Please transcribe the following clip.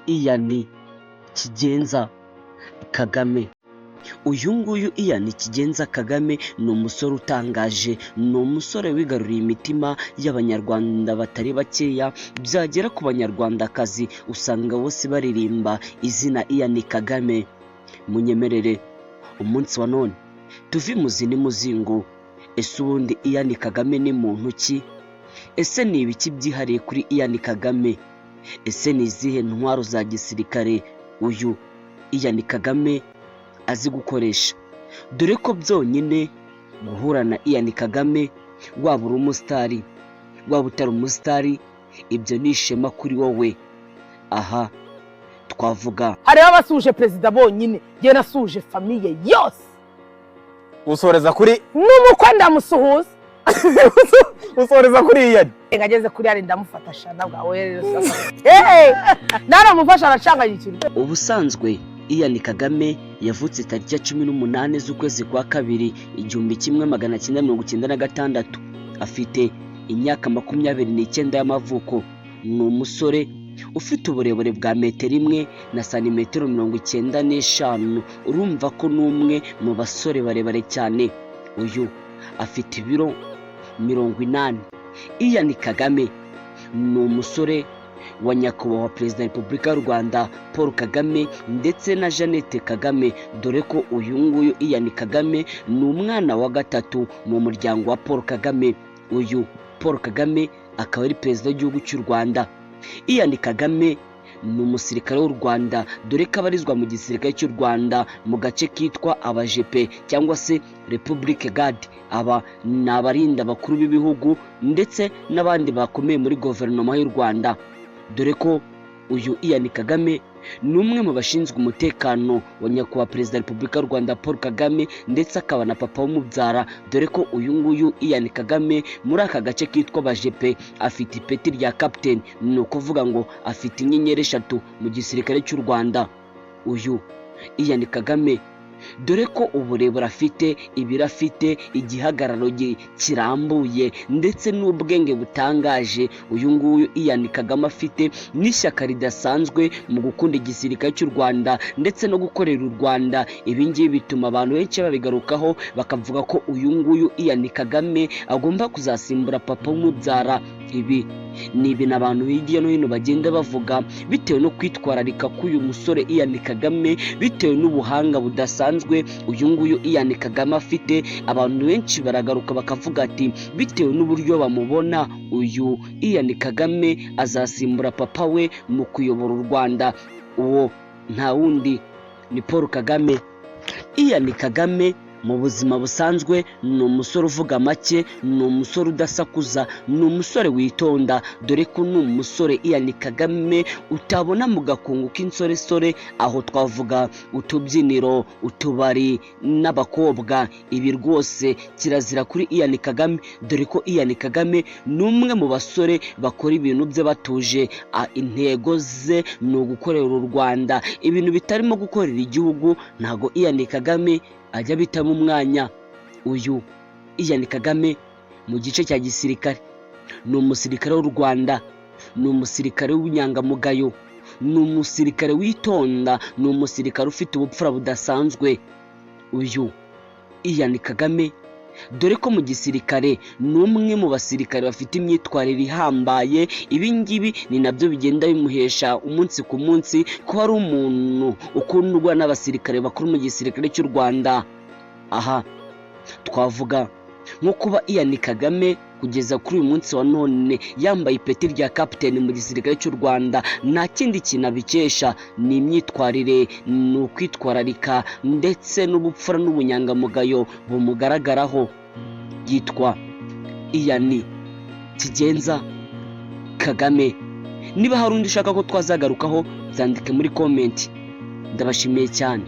Iyani Kigenza Kagame. Uyu nguyu Iyani Kigenza Kagame ni umusore utangaje, ni umusore wigaruriye imitima y'abanyarwanda batari bakeya, byagera ku banyarwandakazi usanga bose baririmba izina Iyani Kagame. Munyemerere umunsi wa none tuve imuzi n'imuzingo, ese ubundi Iyani Kagame ni muntu ki? Ese ni ibiki byihariye kuri Iyani Kagame? Ese ni izihe ntwaro za gisirikare uyu Iyani Kagame azi gukoresha? Dore ko byonyine guhura na Iyani Kagame, waba uri umusitari waba utari umusitari, ibyo ni ishema kuri wowe. Aha twavuga hariho abasuje perezida bonyine, njye nasuje famiye yose. Usoreza kuri N'umukwe ndamusuhuza. usoreza kuri Iyani. Ngageze kuri yari ndamufata shana bwawe rero sasa. Naramufasha aracanganyikirwa. ubusanzwe Iyani Kagame yavutse tariki ya 18 z'ukwezi kwa kabiri 1996. Afite imyaka 29 y'amavuko. Ni umusore ufite uburebure bwa metero 1 na santimetero 95. Urumva ko n'umwe mu basore barebare cyane. Uyu afite ibiro 80. Iyani Kagame ni umusore wa nyakubahwa perezida wa Repubulika y'u Rwanda Paul Kagame ndetse na Jeannette Kagame, dore ko uyu nguyu Iyani Kagame ni umwana wa gatatu mu muryango wa Paul Kagame. Uyu Paul Kagame akaba ari perezida w'igihugu cy'u Rwanda. Iyani Kagame ni umusirikare w'u Rwanda, dore ko abarizwa mu gisirikare cy'u Rwanda mu gace kitwa abajepe cyangwa se Republic Guard. Aba ni abarinda bakuru b'ibihugu ndetse n'abandi bakomeye muri guverinoma y'u Rwanda, dore ko uyu Iyani Kagame ni umwe mu bashinzwe umutekano wa nyakubahwa perezida wa Repubulika y'u Rwanda Paul Kagame ndetse akaba na papa w'umubyara, dore ko uyu nguyu Iyani Kagame muri aka gace kitwa bajepe afite ipeti rya captain. Ni ukuvuga ngo afite inyenyeri 3 mu gisirikare cy'u Rwanda. Uyu Iyani Kagame dore ko uburebure afite, ibiro afite, igihagararo kirambuye ndetse n'ubwenge butangaje. Uyu nguyu Iyani Kagame afite n'ishyaka ridasanzwe mu gukunda igisirikare cy'u Rwanda ndetse no gukorera u Rwanda. Ibi ngibi bituma abantu benshi babigarukaho bakavuga ko uyu nguyu Iyani Kagame agomba kuzasimbura papa w'umubyara. Ibi ni ibintu abantu hirya no hino bagenda bavuga bitewe no kwitwararika k'uyu musore Iyani Kagame, bitewe n'ubuhanga budasanzwe uyu nguyu Iyani Kagame afite. Abantu benshi baragaruka bakavuga ati bitewe n'uburyo bamubona uyu Iyani Kagame azasimbura papa we mu kuyobora u Rwanda. Uwo nta wundi ni Paul Kagame. Iyani Kagame mu buzima busanzwe ni umusore uvuga make, ni umusore udasakuza, ni umusore witonda, dore ko ni umusore Iyani Kagame utabona mu gakungu k'insoresore, aho twavuga utubyiniro, utubari n'abakobwa. Ibi rwose kirazira kuri Iyani Kagame, dore ko Iyani Kagame ni umwe mu basore bakora ibintu bye batuje. Intego ze ni ugukorera u Rwanda, ibintu bitarimo gukorera igihugu ntago Iyani Kagame ajya bitamo umwanya. Uyu Iyani Kagame mu gice cya gisirikare ni umusirikare w'u Rwanda, ni umusirikare w'inyangamugayo, ni umusirikare witonda, ni umusirikare ufite ubupfura budasanzwe. Uyu Iyani Kagame dore ko mu gisirikare ni umwe mu basirikare bafite imyitwarire ihambaye. Ibi ngibi ni nabyo bigenda bimuhesha umunsi ku munsi ko ari umuntu ukundwa n'abasirikare bakuru mu gisirikare cy'u Rwanda. Aha twavuga nko kuba Iyani Kagame kugeza kuri uyu munsi wa none yambaye ipeti rya captain mu gisirikare cy'u Rwanda, nta kindi kintu abikesha, ni imyitwarire, ni ukwitwararika ndetse n'ubupfura n'ubunyangamugayo bumugaragaraho. Yitwa Iyani Kigenza Kagame. Niba hari undi ushaka ko twazagarukaho byandike muri comment. Ndabashimiye cyane.